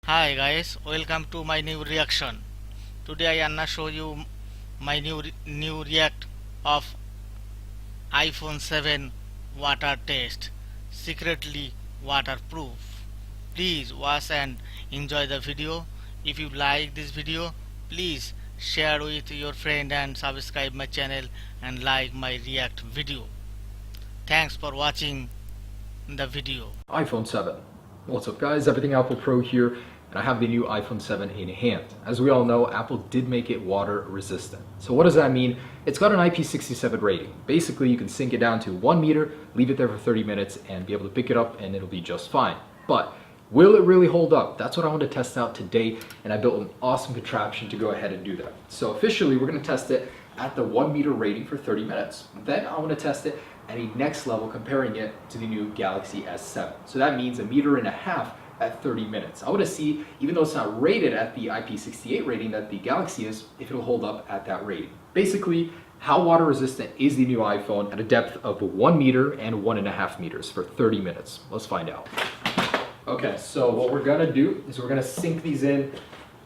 Hi guys, welcome to my new reaction. Today I gonna show you my new react of iPhone 7 water test, secretly waterproof. Please watch and enjoy the video. If you like this video, please share with your friend and subscribe my channel and like my react video. Thanks for watching the video. iPhone 7. What's up guys, EverythingApplePro here, and I have the new iPhone 7 in hand. As we all know, Apple did make it water resistant. So what does that mean? It's got an IP67 rating. Basically, you can sink it down to 1 meter, leave it there for 30 minutes, and be able to pick it up and it'll be just fine. But will it really hold up? That's what I want to test out today, and I built an awesome contraption to go ahead and do that. So officially, we're going to test it at the 1 meter rating for 30 minutes. Then I want to test it at a next level, comparing it to the new Galaxy S7. So that means 1.5 meters at 30 minutes. I want to see, even though it's not rated at the IP68 rating that the Galaxy is, if it'll hold up at that rating. Basically, how water resistant is the new iPhone at a depth of 1 meter and 1.5 meters for 30 minutes. Let's find out. Okay, so what we're gonna do is we're gonna sink these in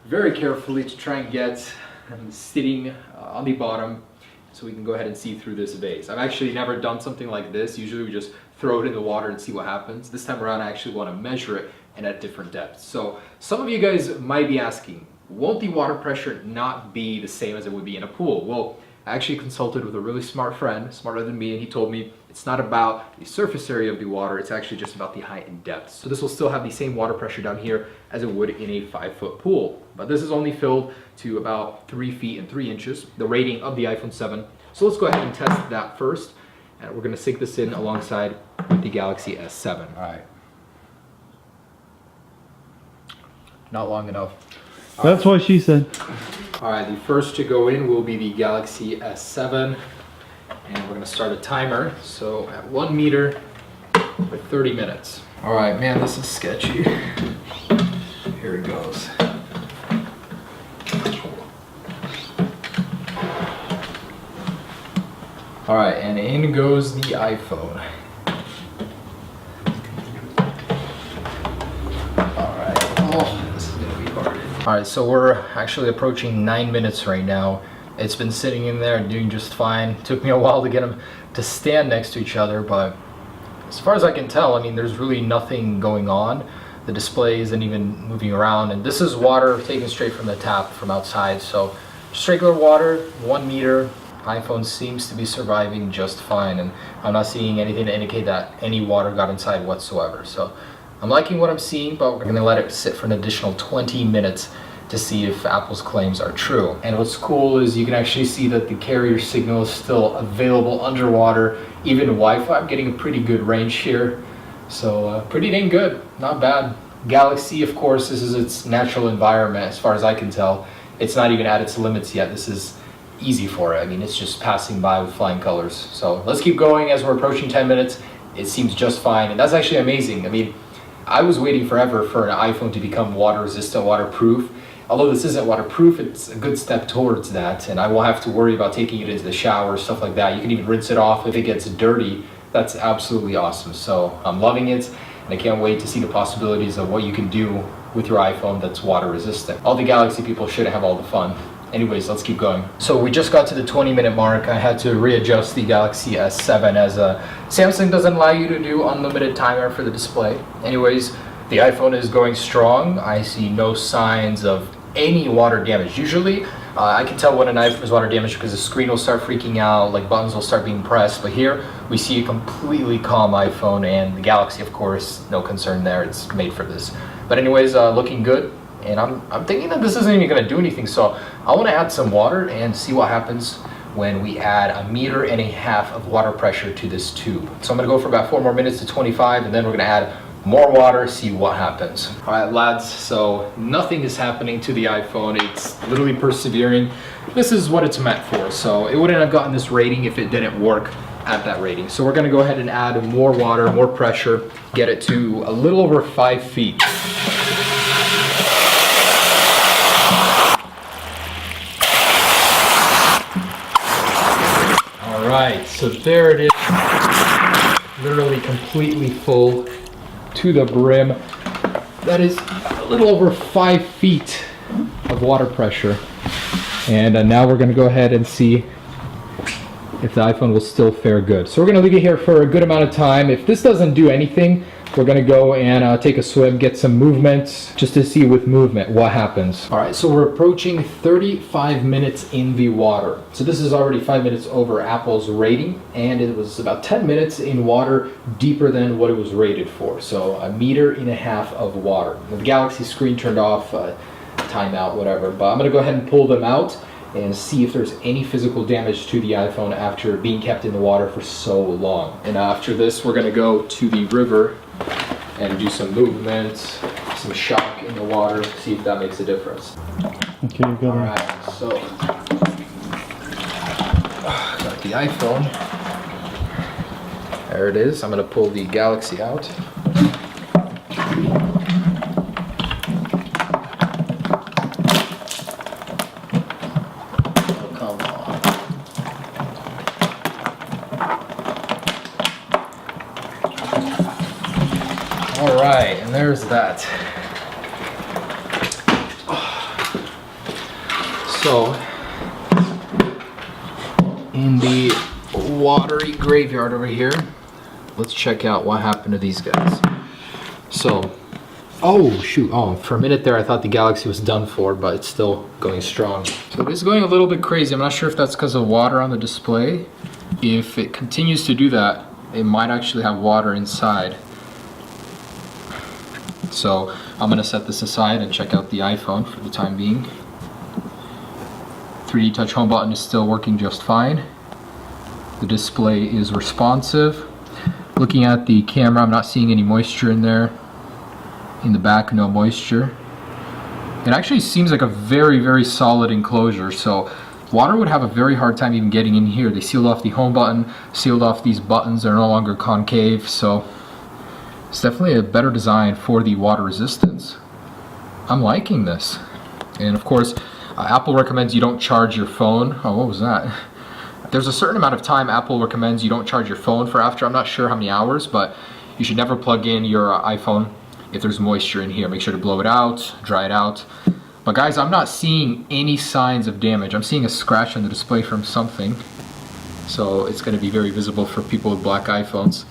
very carefully to try and get them sitting on the bottom so we can go ahead and see through this vase. I've actually never done something like this. Usually we just throw it in the water and see what happens. This time around I actually want to measure it and at different depths. So some of you guys might be asking, won't the water pressure not be the same as it would be in a pool? Well, I actually consulted with a really smart friend, smarter than me, and he told me it's not about the surface area of the water, it's actually just about the height and depth. So this will still have the same water pressure down here as it would in a 5-foot pool. But this is only filled to about 3 feet and 3 inches, the rating of the iPhone 7. So let's go ahead and test that first. And we're gonna sink this in alongside with the Galaxy S7. All right. Not long enough. That's what she said. All right, the first to go in will be the Galaxy S7, and we're gonna start a timer. So at 1 meter for 30 minutes. All right, man, this is sketchy. Here it goes. All right, and in goes the iPhone. All right, oh, this is gonna be hard. All right, so we're actually approaching 9 minutes right now. It's been sitting in there doing just fine. Took me a while to get them to stand next to each other, but as far as I can tell, I mean, there's really nothing going on. The display isn't even moving around, and this is water taken straight from the tap from outside. So just regular water, 1 meter. iPhone seems to be surviving just fine, and I'm not seeing anything to indicate that any water got inside whatsoever. So I'm liking what I'm seeing, but we're gonna let it sit for an additional 20 minutes to see if Apple's claims are true. And what's cool is you can actually see that the carrier signal is still available underwater, even Wi-Fi. I'm getting a pretty good range here. So pretty dang good, not bad. Galaxy, of course, this is its natural environment as far as I can tell. It's not even at its limits yet. This is easy for it. I mean, it's just passing by with flying colors. So let's keep going as we're approaching 10 minutes. It seems just fine, and that's actually amazing. I mean, I was waiting forever for an iPhone to become water resistant, waterproof. Although this isn't waterproof, it's a good step towards that, and I won't have to worry about taking it into the shower, stuff like that. You can even rinse it off if it gets dirty. That's absolutely awesome. So I'm loving it, and I can't wait to see the possibilities of what you can do with your iPhone that's water resistant. All the Galaxy people should have all the fun. Anyways, let's keep going. So we just got to the 20-minute mark. I had to readjust the Galaxy S7 as Samsung doesn't allow you to do unlimited timer for the display. Anyways, the iPhone is going strong. I see no signs of any water damage. Usually, I can tell when an iPhone is water damaged because the screen will start freaking out, like buttons will start being pressed. But here, we see a completely calm iPhone, and the Galaxy, of course, no concern there. It's made for this. But anyways, looking good. And I'm thinking that this isn't even gonna do anything, so I wanna add some water and see what happens when we add 1.5 meters of water pressure to this tube. So I'm gonna go for about 4 more minutes to 25, and then we're gonna add more water, see what happens. All right, lads, so nothing is happening to the iPhone. It's literally persevering. This is what it's meant for, so it wouldn't have gotten this rating if it didn't work at that rating. So we're gonna go ahead and add more water, more pressure, get it to a little over 5 feet. Alright, so there it is, literally completely full to the brim. That is a little over 5 feet of water pressure. And now we're going to go ahead and see if the iPhone will still fare good. So we're going to leave it here for a good amount of time. If this doesn't do anything, we're going to go and take a swim, get some movement, just to see with movement what happens. All right, so we're approaching 35 minutes in the water. So this is already 5 minutes over Apple's rating, and it was about 10 minutes in water deeper than what it was rated for. So 1.5 meters of water. The Galaxy screen turned off, timeout, whatever. But I'm going to go ahead and pull them out and see if there's any physical damage to the iPhone after being kept in the water for so long. And after this, we're going to go to the river and do some movement, some shock in the water, see if that makes a difference. Okay, you got it. Alright, so got the iPhone. There it is. I'm going to pull the Galaxy out. Oh, come on. Alright, and there's that. So, in the watery graveyard over here, let's check out what happened to these guys. So, oh shoot, for a minute there I thought the Galaxy was done for, but it's still going strong. So this is going a little bit crazy. I'm not sure if that's because of water on the display. If it continues to do that, it might actually have water inside. So I'm going to set this aside and check out the iPhone for the time being. 3D Touch Home button is still working just fine. The display is responsive. Looking at the camera, I'm not seeing any moisture in there. In the back, no moisture. It actually seems like a very, very solid enclosure, so water would have a very hard time even getting in here. They sealed off the home button, sealed off these buttons, they're no longer concave, so it's definitely a better design for the water resistance. I'm liking this. And of course, Apple recommends you don't charge your phone. Oh, what was that? There's a certain amount of time Apple recommends you don't charge your phone for after. I'm not sure how many hours, but you should never plug in your iPhone if there's moisture in here. Make sure to blow it out, dry it out. But guys, I'm not seeing any signs of damage. I'm seeing a scratch on the display from something. So it's going to be very visible for people with black iPhones.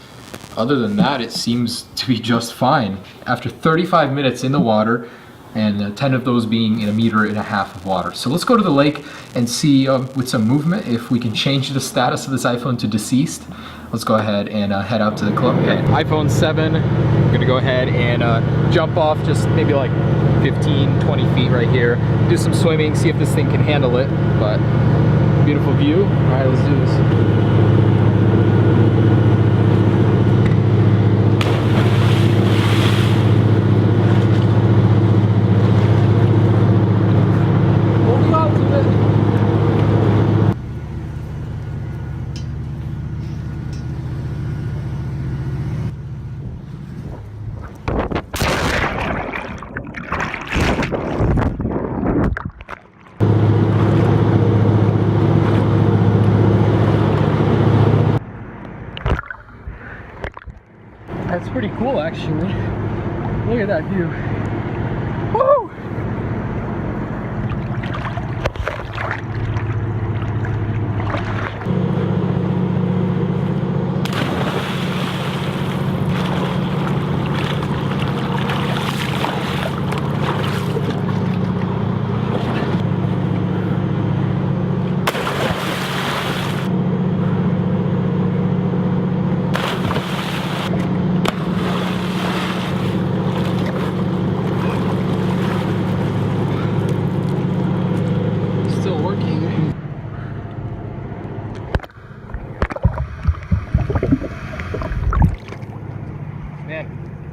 Other than that, it seems to be just fine. After 35 minutes in the water, and 10 of those being in 1.5 meters of water. So let's go to the lake and see with some movement if we can change the status of this iPhone to deceased. Let's go ahead and head out to the club. Okay, iPhone 7, I'm gonna go ahead and jump off just maybe like 15, 20 feet right here. Do some swimming, see if this thing can handle it, but beautiful view. All right, let's do this. That's pretty cool, actually. Look at that view. Woo!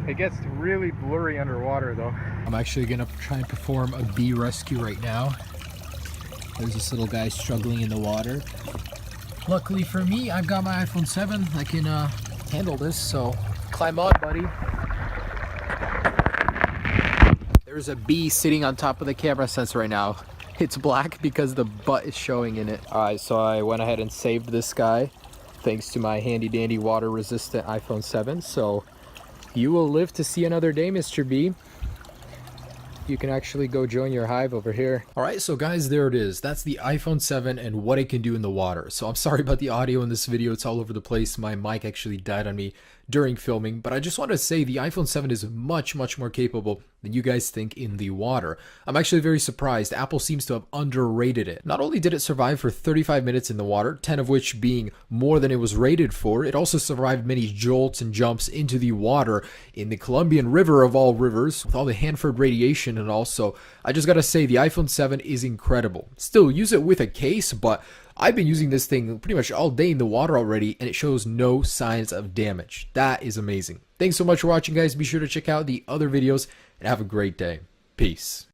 It gets really blurry underwater though. I'm actually gonna try and perform a bee rescue right now. There's this little guy struggling in the water. Luckily for me, I've got my iPhone 7. I can handle this, so climb on, buddy. There's a bee sitting on top of the camera sensor right now. It's black because the butt is showing in it. Alright, so I went ahead and saved this guy thanks to my handy dandy water resistant iPhone 7. So you will live to see another day, Mr. B. You can actually go join your hive over here. Alright, so guys, there it is. That's the iPhone 7 and what it can do in the water. So I'm sorry about the audio in this video. It's all over the place. My mic actually died on me during filming, but I just wanted to say the iPhone 7 is much more capable than you guys think in the water. I'm actually very surprised. Apple seems to have underrated it. Not only did it survive for 35 minutes in the water, 10 of which being more than it was rated for, it also survived many jolts and jumps into the water in the Colombian River of all rivers with all the Hanford radiation and all. So I just gotta say the iPhone 7 is incredible. Still use it with a case, but I've been using this thing pretty much all day in the water already, and it shows no signs of damage. That is amazing. Thanks so much for watching, guys. Be sure to check out the other videos, and have a great day. Peace.